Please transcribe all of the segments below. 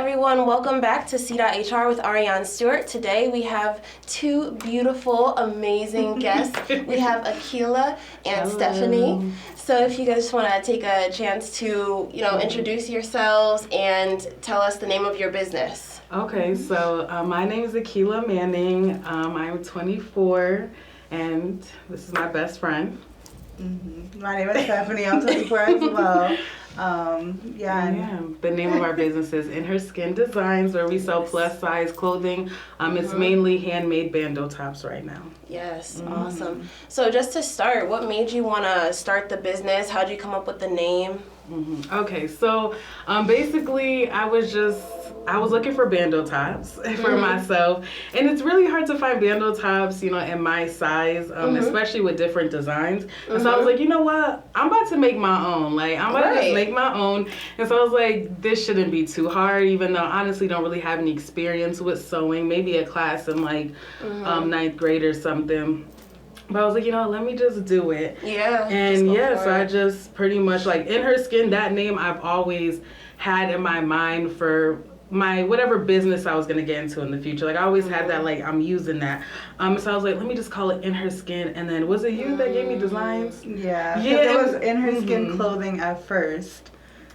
everyone, welcome back to C.HR with Ariaunstewart. Today we have two beautiful, amazing guests. We have Akilah and Hello. Stephanie. So if you guys just want to take a chance to, introduce yourselves and tell us the name of your business. Okay, so my name is Akilah Manning. I'm 24, and this is my best friend. Mm-hmm. My name is Stephanie. I'm 24 as well. The name of our business is In Her Skin Designs, where we sell plus size clothing. It's mainly handmade bandeau tops right now. Yes, awesome. So just to start, what made you want to start the business? How did you come up with the name? Okay, so basically I was looking for bandeau tops for myself, and it's really hard to find bandeau tops, in my size, especially with different designs. And so I was like, you know what? I'm about to make my own. I'm about to just make my own. And so I was like, this shouldn't be too hard, even though I honestly don't really have any experience with sewing. Maybe a class in ninth grade or something. But I was like, let me just do it. Yeah. And so I just pretty much In Her Skin, that name I've always had in my mind for my whatever business I was going to get into in the future. I always had that, I'm using that. So I was like, let me just call it In Her Skin. And then was it you that gave me designs? Yeah. It was In Her Skin clothing at first.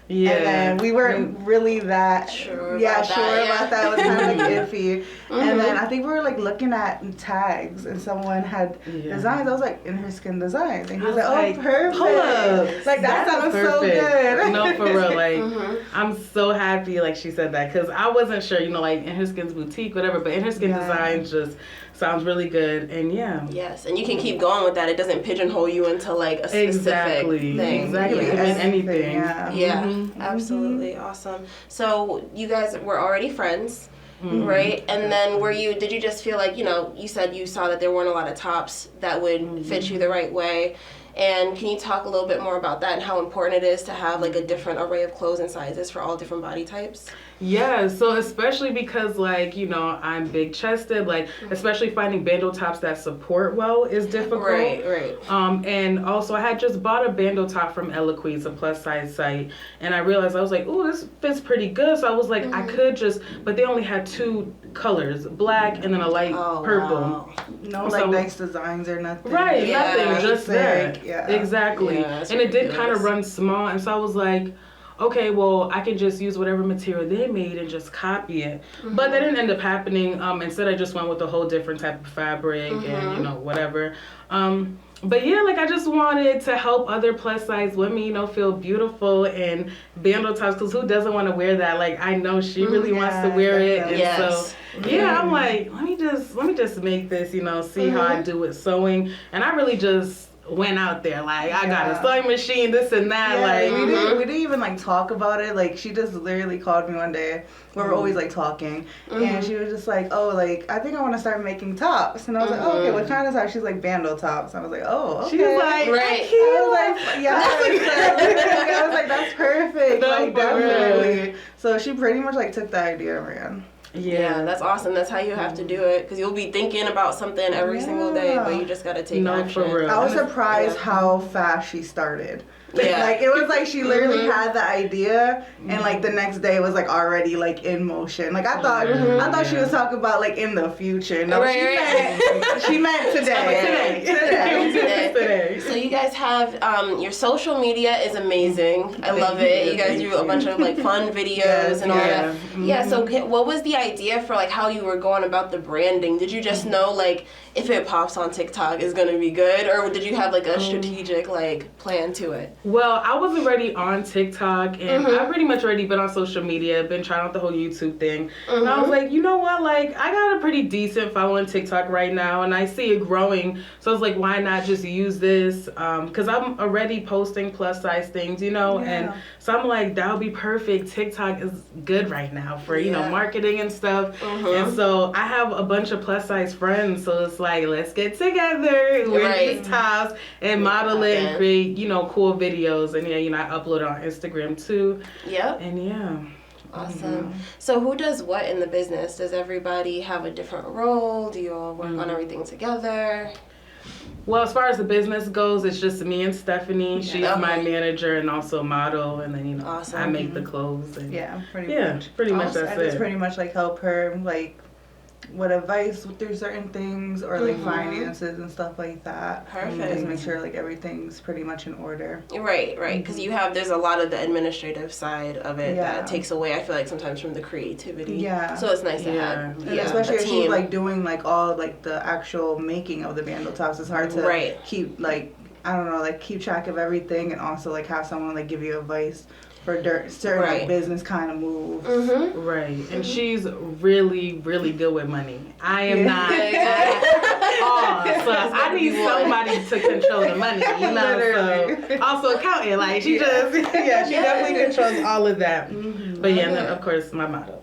Yeah. And then we weren't really that sure about that. It was kind of iffy. And then I think we were looking at tags, and someone had designs. I was like, In Her Skin Designs. And he was like, oh, perfect. Pull up. That sounds so good. No, for real. I'm so happy she said that, because I wasn't sure, In Her Skin's boutique, whatever, but In Her Skin Designs just sounds really good. And yes, and you can keep going with that. It doesn't pigonhole you into a specific thing. Exactly. Anything. Yeah. Absolutely. Awesome. So you guys were already friends, right? And then did you just feel you said you saw that there weren't a lot of tops that would fit you the right way. And can you talk a little bit more about that and how important it is to have a different array of clothes and sizes for all different body types? Yeah, so especially because I'm big chested, especially finding bandeau tops that support well is difficult. Right. And also I had just bought a bandeau top from Eloquence, a plus size site, and I realized I was like, ooh, this fits pretty good. So I was like, I could but they only had two colors, black and then a light purple. Wow. No nice designs or nothing. Right, nothing, just that. Yeah. Exactly. Yeah, and it did kind of run small, and so I was like, okay, well, I can just use whatever material they made and just copy it. But that didn't end up happening. Instead, I just went with a whole different type of fabric and, whatever. But yeah, I just wanted to help other plus size women, feel beautiful in bandeau tops, because who doesn't want to wear that? I know she really wants to wear it. And so, I'm like, let me just make this, see how I do with sewing. And I really just went out there I got a sewing machine, this and that. We didn't even talk about it. She just literally called me one day. We were always talking, and she was just like, oh, I think I want to start making tops. And I was like, oh, okay, what kind of tops? She's like, bandeau tops. I was like, oh, okay. She was like, right. I was like, yeah. I was like, that's perfect. Definitely. So she pretty much took the idea and ran. Yeah, that's awesome. That's how you have to do it, because you'll be thinking about something every single day, but you just got to take action. For real. I was surprised how fast she started. Yeah. It was she literally had the idea, and the next day it was already in motion. I thought she was talking about in the future. No, she meant today. Today. So you guys have your social media is amazing. I love it. You guys do a bunch of fun videos and all that. Yeah. So what was the idea for how you were going about the branding? Did you just know if it pops on TikTok is gonna be good, or did you have a strategic plan to it? Well, I wasn't already on TikTok, and I've pretty much already been on social media, been trying out the whole YouTube thing. And I was like, you know what, I got a pretty decent following TikTok right now, and I see it growing. So I was like, why not just use this? Because I'm already posting plus size things, and so I'm like, that would be perfect. TikTok is good right now for, marketing and stuff. And so I have a bunch of plus size friends, so it's let's get together, wear these tops, and model it and create, cool videos. And I upload it on Instagram too. Yep. And awesome. So who does what in the business? Does everybody have a different role? Do you all work on everything together? Well, as far as the business goes, it's just me and Stephanie. She's my manager and also model, and then I make the clothes. And pretty much that's I just pretty much like help her like with advice through certain things or like finances and stuff like that. Perfect. Just make sure like everything's pretty much in order. Right, because there's a lot of the administrative side of it that takes away, I feel like, sometimes from the creativity. Yeah. So it's nice to have and especially if she's like doing like all like the actual making of the bandle tops. It's hard to keep like, I don't know, like keep track of everything and also like have someone like give you advice for certain like, business kind of moves. Right. And she's really, really good with money. I am not at all. So I need somebody to control the money, you know. So also accounting, like she just she definitely controls all of that. But and then of course my model.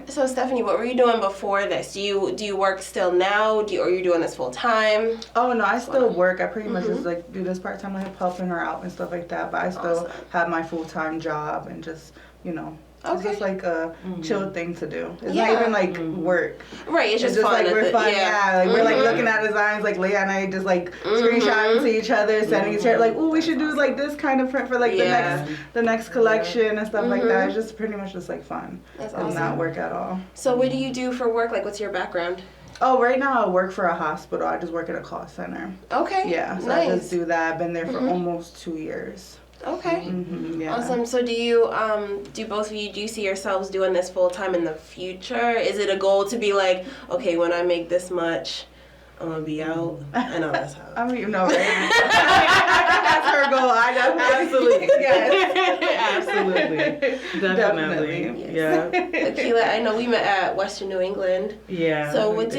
So Stephanie, what were you doing before this? Do you work still now? Or are you doing this full time? Oh no, I still work. I pretty much just like do this part time, like helping her out and stuff like that. But I still have my full-time job and just it's just like a chill thing to do. It's not even like work. Right, it's just like fun. we're fun. Like we're like looking at designs like late at night, just like screenshotting to each other, sending each other like, oh, we should do like this kind of print for like the next collection and stuff like that. It's just pretty much just like fun. That's awesome. Not work at all. So what do you do for work? Like, what's your background? Oh, right now I work for a hospital. I just work at a call center. Okay. Yeah, so I just do that. I've been there for almost 2 years. Okay. Awesome. So do you both of you, do you see yourselves doing this full time in the future? Is it a goal to be like, okay, when I make this much, I'm gonna be out? I know that's how. I mean, no, right? That's her goal. I definitely. Absolutely. Yes. Absolutely. Definitely. Yes. Yeah. Akilah, I know we met at Western New England. Yeah. So what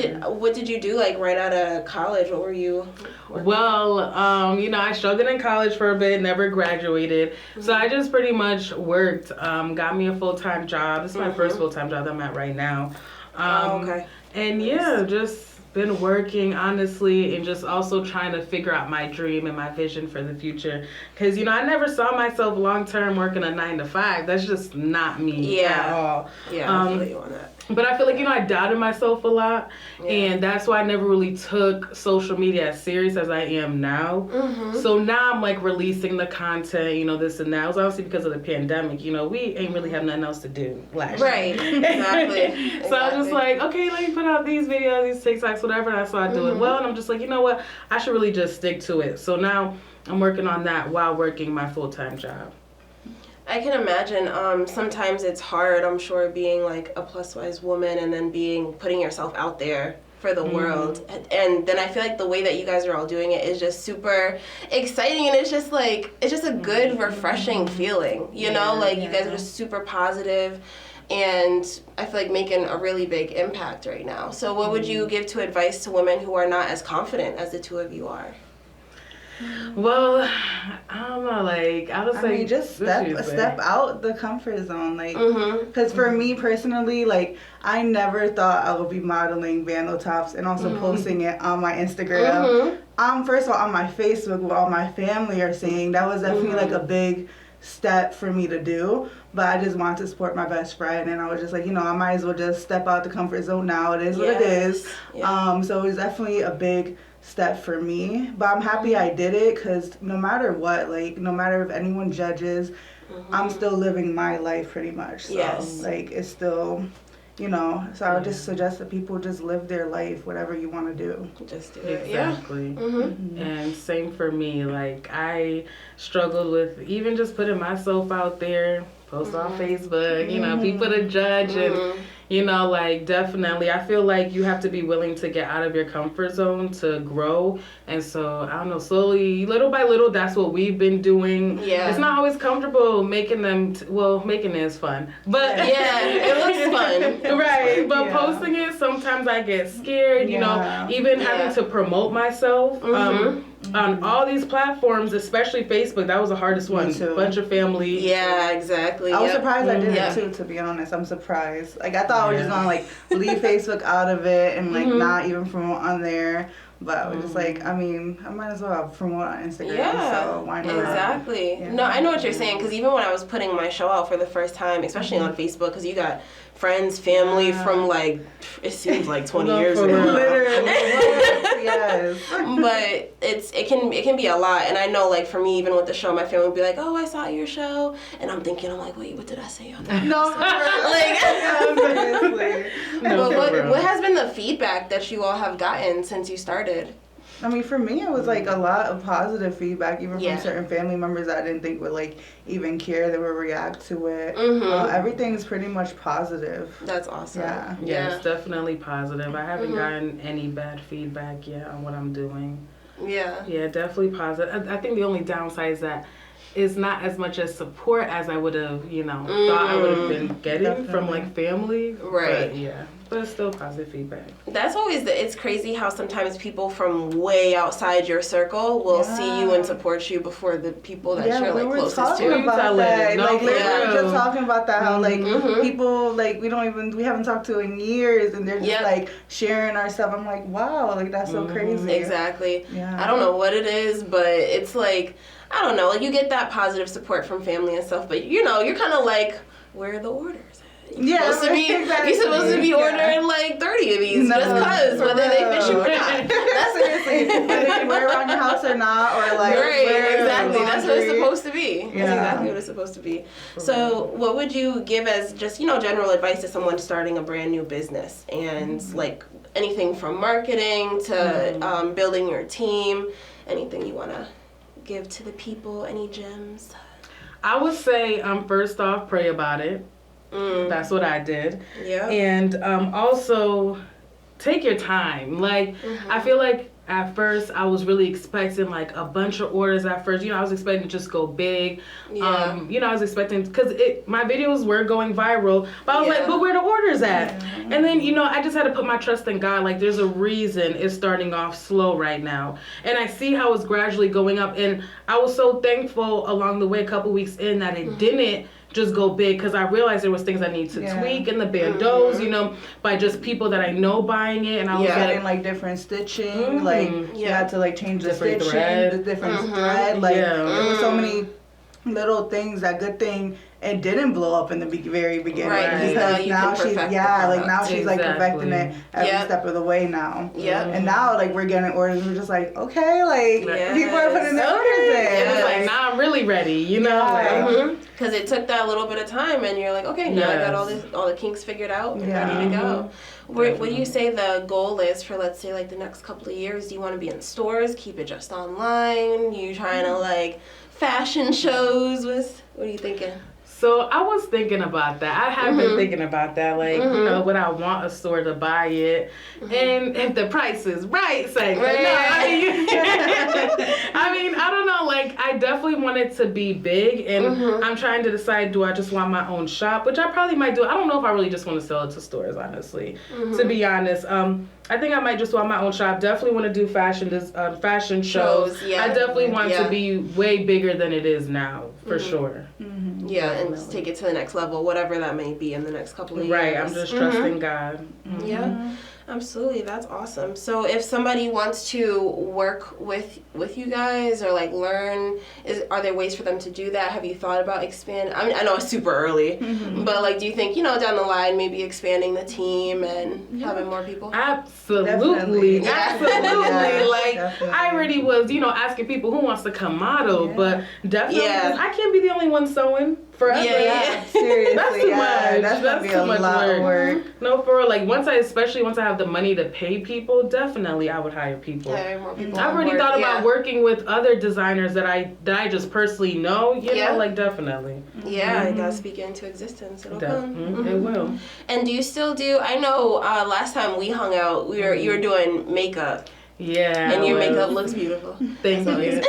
did you do like right out of college? What were you working? Well, I struggled in college for a bit, never graduated. So I just pretty much worked, got me a full-time job. This is my first full-time job that I'm at right now. Okay. And just been working honestly and just also trying to figure out my dream and my vision for the future, because I never saw myself long term working a 9 to 5. That's just not me at all. I feel you on that. But I feel like I doubted myself a lot, and that's why I never really took social media as serious as I am now. So now I'm like releasing the content, this and that. It was obviously because of the pandemic. We ain't really have nothing else to do last year. Right. Exactly. So I was just like, okay, let me put out these videos, these TikToks, whatever. And I saw I do it well, and I'm just like, you know what? I should really just stick to it. So now I'm working on that while working my full-time job. I can imagine sometimes it's hard, I'm sure, being like a plus-size woman and then putting yourself out there for the world. And then I feel like the way that you guys are all doing it is just super exciting, and it's just a good, refreshing feeling, you know? Like, you guys are just super positive, and I feel like making a really big impact right now. So what would you give to advice to women who are not as confident as the two of you are? Well, I don't know, like, I would say just step out the comfort zone, like, because for me personally, like, I never thought I would be modeling bandle tops and also posting it on my Instagram. First of all, on my Facebook, what all my family are seeing, that was definitely like a big step for me to do, but I just wanted to support my best friend, and I was just like, I might as well just step out the comfort zone now. It is what it is. So it was definitely a big step for me, but I'm happy I did it, because no matter what, like, no matter if anyone judges, I'm still living my life pretty much. So like, it's still, so I would just suggest that people just live their life, whatever you want to do. Just do it. Exactly. And same for me. Like, I struggled with even just putting myself out there, post on Facebook, people to judge, and like, definitely, I feel like you have to be willing to get out of your comfort zone to grow. And so, I don't know, slowly, little by little, that's what we've been doing. It's not always comfortable making them, making it is fun. But it looks fun. Right. But posting it, sometimes I get scared, even having to promote myself. On all these platforms, especially Facebook, that was the hardest one. Bunch of family. Yeah, exactly. I was surprised I did it too, to be honest. I'm surprised. Like, I thought I was just gonna like leave Facebook out of it and like not even promote on there. But I was just like, I mean, I might as well promote on Instagram. Yeah, so why not? exactly. Yeah. No, I know what you're saying, because even when I was putting my show out for the first time, especially on Facebook, because you got friends, family from like, it seems like 20 years ago. Literally. Yes. But it can be a lot, and I know, like, for me, even with the show, my family would be like, oh, I saw your show, and I'm like, wait, what did I say on that? No, like, but what has been the feedback that you all have gotten since you started? I mean, for me, it was like a lot of positive feedback, even Yeah. from certain family members that I didn't think would like even care. They would react to it. Mm-hmm. Everything's pretty much positive. That's awesome. Yeah. Yeah, it's definitely positive. I haven't gotten any bad feedback yet on what I'm doing. Yeah. Yeah, definitely positive. I think the only downside is that it's not as much as support as I would have, thought I would have been getting from like family. Right. But yeah, but it's still positive feedback. That's always it's crazy how sometimes people from way outside your circle will see you and support you before the people that you're like closest to. About that. No, like literally just talking about that, how like Mm-hmm. people like we haven't talked to in years, and they're just like sharing our stuff. I'm like, wow, like that's so crazy. Exactly. Yeah. I don't know what it is, but it's like, I don't know, like you get that positive support from family and stuff, but you're kind of like, where are the orders? You're supposed to be ordering like 30 of these just because, whether they fit you or not. That's seriously, whether you wear around your house or not, or like exactly. That's what it's supposed to be. Yeah. That's exactly what it's supposed to be. So, what would you give as just general advice to someone starting a brand new business, and like anything from marketing to building your team, anything you want to give to the people, any gems? I would say, first off, pray about it. That's what I did. Yeah. And also take your time. Like, I feel like at first I was really expecting like a bunch of orders at first. I was expecting to just go big. Yeah. I was expecting, because my videos were going viral, but I was like, but where the orders at? And then, I just had to put my trust in God. Like, there's a reason it's starting off slow right now. And I see how it's gradually going up. And I was so thankful along the way, a couple weeks in, that it didn't just go big, because I realized there was things I need to tweak in the bandeaus, by just people that I know buying it, and I was getting like different stitching, like you had to like change the Different stitching, thread. the different thread, like there were so many little things. That good thing it didn't blow up in the very beginning, right? Because now she's she's like perfecting it every Yep. step of the way now. Yeah. And now like we're getting orders, we're just like, okay, like people are putting their orders in. It's like, now I'm really ready, Because it took that little bit of time, and you're like, okay, now I got all the kinks figured out and ready to go. What do you say the goal is for, let's say, like the next couple of years? Do you want to be in stores? Keep it just online? You trying to like fashion shows? What are you thinking? So I was thinking about that. I have been thinking about that. Like, would I want a store to buy it? And if the price is right, say. No, I mean, I don't know. Like, I definitely want it to be big. And I'm trying to decide, do I just want my own shop? Which I probably might do. I don't know if I really just want to sell it to stores, honestly. To be honest. I think I might just want my own shop. Definitely want to do fashion shows. Yeah. I definitely want to be way bigger than it is now, for sure. Yeah, and just take it to the next level, whatever that may be in the next couple of years. Right, I'm just trusting God. Yeah, absolutely. That's awesome. So if somebody wants to work with you guys or like learn, are there ways for them to do that? Have you thought about expanding? I mean, I know it's super early, but like, do you think, down the line, maybe expanding the team and having more people? Absolutely. Yeah, like, definitely. I already was, asking people who wants to come model, but definitely, I can't be the only one sewing forever. Yeah, seriously. That's too much. That's That's be too a much lot work. of work. No, for real. Like, especially once I have the money to pay people, definitely I would hire people. Hire more people. I've already thought about working with other designers that I just personally know, know, like definitely. Yeah, I gotta speak it into existence. It'll come. It will. And do you still do, I know last time we hung out, you were doing makeup. Yeah. And your makeup looks beautiful. Thank you.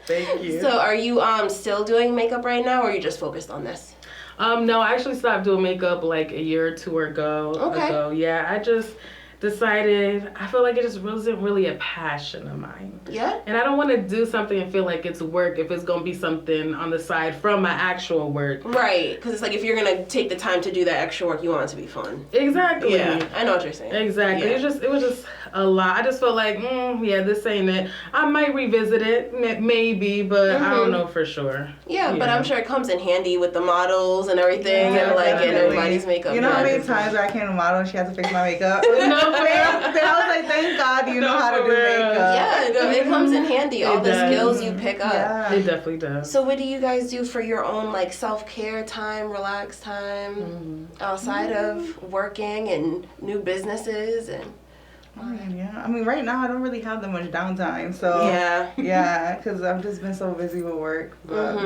Thank you. So are you still doing makeup right now, or are you just focused on this? No, I actually stopped doing makeup like a year or two ago. Yeah, I just decided, I feel like it just wasn't really a passion of mine. Yeah. And I don't want to do something and feel like it's work if it's going to be something on the side from my actual work. Right, because it's like if you're going to take the time to do that extra work, you want it to be fun. Exactly. Yeah, I know what you're saying. Exactly. Yeah. It was just a lot. I just felt like, yeah, this ain't it. I might revisit it, maybe, but I don't know for sure. Yeah, but I'm sure it comes in handy with the models and everything, and like getting everybody's makeup. You know how many times I came to model and she had to fix my makeup? Then I was like, thank God you know how to do makeup. Yeah, it comes in handy. All the skills you pick up. Yeah. It definitely does. So what do you guys do for your own like self-care time, relax time, outside of working and new businesses and? I mean, right now I don't really have that much downtime, so yeah, because I've just been so busy with work. But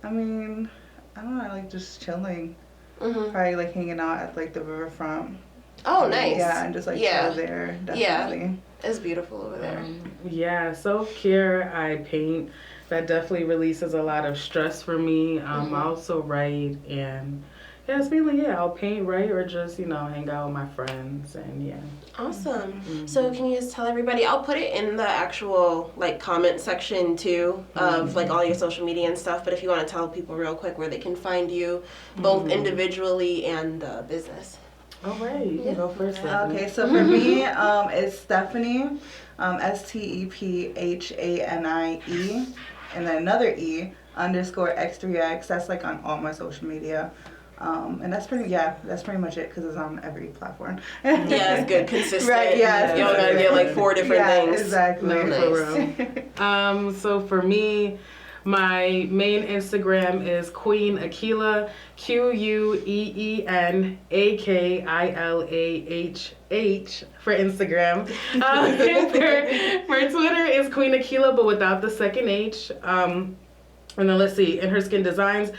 I mean, I don't know, I like just chilling, probably like hanging out at like the riverfront. Oh, nice. Yeah, and just like chill there. Definitely. Yeah, it's beautiful over there. Yeah, self-care. I paint. That definitely releases a lot of stress for me. I also write, and yeah, it's mainly I'll paint, write, or just hang out with my friends, and Awesome. So can you just tell everybody? I'll put it in the actual like comment section too of like all your social media and stuff. But if you want to tell people real quick where they can find you, both individually and the business. All right, you can go first. Okay, so for me, it's Stephanie, STEPHANIE, and then another E _X3X. That's like on all my social media. And that's pretty much it because it's on every platform. Yeah, it's good, consistent. Right, yeah. You don't gotta get like 4 different things. Exactly. No, so for me, my main Instagram is Queen Akilah, QUEENAKILAHH for Instagram. For Twitter is Queen Akilah, but without the second H. And then let's see, In Her Skin Designs.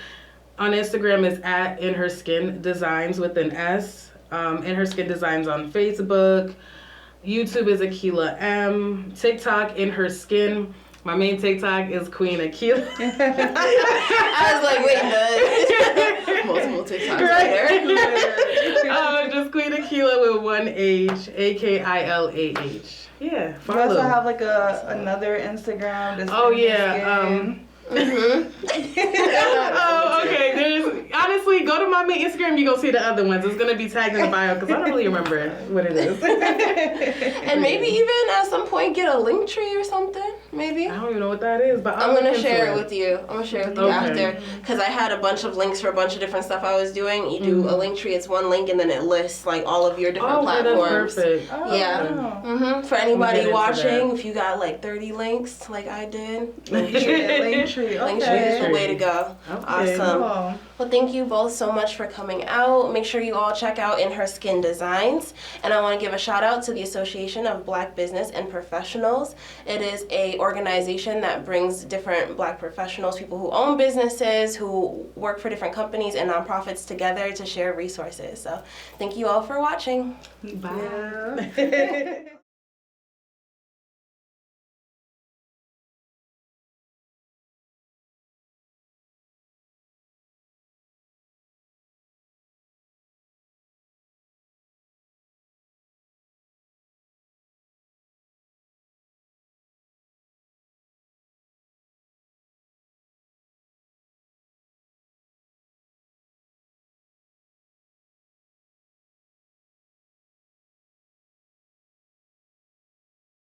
On Instagram is at In Her Skin Designs with an S. In Her Skin Designs on Facebook. YouTube is Akilah M. TikTok, In Her Skin. My main TikTok is Queen Akilah. I was like, wait, no. Multiple TikToks later. Just Queen Akilah with one H, AKILAH. Yeah, follow. You also have like another Instagram. Oh, okay. Honestly, go to my main Instagram. You go see the other ones. It's gonna be tagged in the bio because I don't really remember what it is. And maybe even at some point get a link tree or something. Maybe. I don't even know what that is, but I'm gonna share it with you. After because I had a bunch of links for a bunch of different stuff I was doing. You do a link tree. It's one link and then it lists like all of your different platforms. That's perfect. For anybody watching, if you got like 30 links like I did, Linktree. Linktree is the way to go. Okay. Awesome. Cool. Well, thank you both so much for coming out. Make sure you all check out In Her Skin Designs. And I want to give a shout out to the Association of Black Business and Professionals. It is a organization that brings different Black professionals, people who own businesses, who work for different companies and nonprofits together to share resources. So thank you all for watching. Bye.